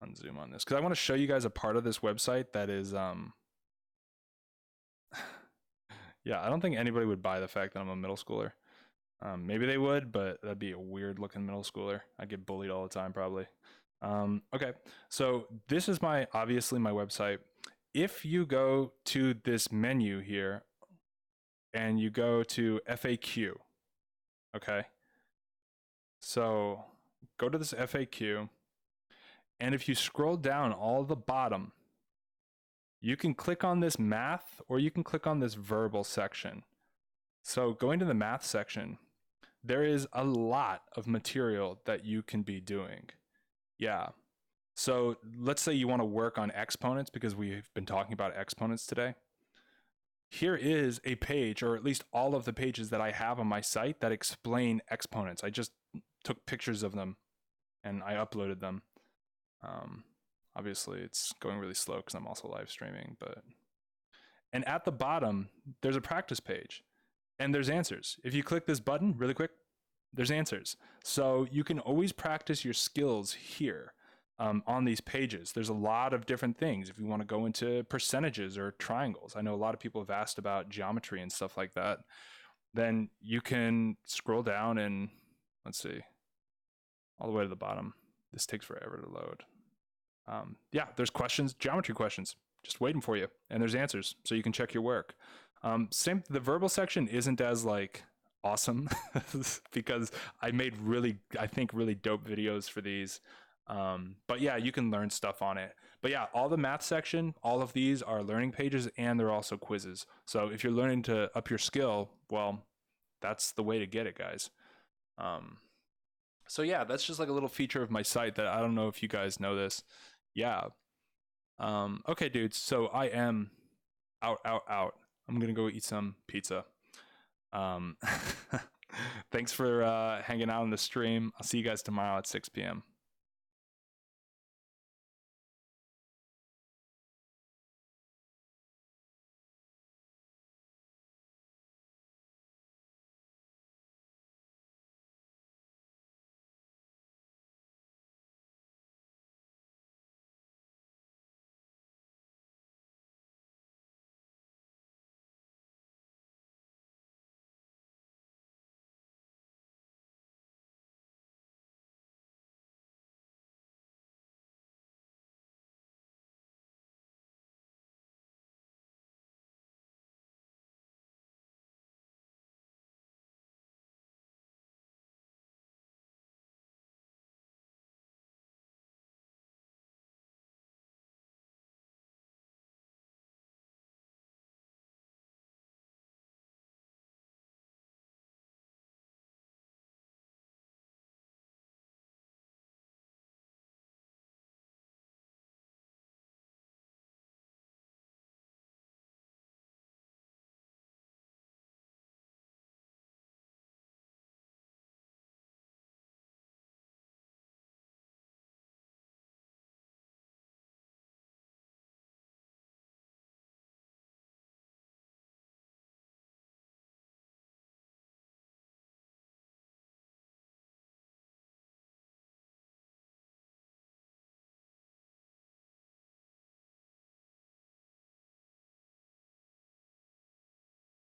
Unzoom on this because I want to show you guys a part of this website that is yeah, I don't think anybody would buy the fact that I'm a middle schooler. Maybe they would, but that'd be a weird looking middle schooler. I'd get bullied all the time probably. Okay, so this is obviously my website. If you go to this menu here and you go to FAQ, okay, so go to this FAQ, and if you scroll down all the bottom, you can click on this math or you can click on this verbal section. So going to the math section, there is a lot of material that you can be doing. Yeah. So let's say you want to work on exponents because we've been talking about exponents today. Here is a page, or at least all of the pages that I have on my site that explain exponents. I just took pictures of them and I uploaded them. Obviously, it's going really slow because I'm also live streaming, and at the bottom, there's a practice page and there's answers. If you click this button really quick, there's answers. So you can always practice your skills here on these pages. There's a lot of different things. If you want to go into percentages or triangles, I know a lot of people have asked about geometry and stuff like that. Then you can scroll down and let's see, all the way to the bottom. This takes forever to load. Yeah, there's questions, geometry questions, just waiting for you, and there's answers, so you can check your work. Same, the verbal section isn't as like awesome because I made I think really dope videos for these. But yeah, you can learn stuff on it. But yeah, all the math section, all of these are learning pages and they're also quizzes. So if you're learning to up your skill, well, that's the way to get it, guys. So yeah, that's just like a little feature of my site that I don't know if you guys know this. Yeah. Okay, dudes. So I am out. I'm gonna go eat some pizza. Um, thanks for hanging out on the stream. I'll see you guys tomorrow at 6 p.m.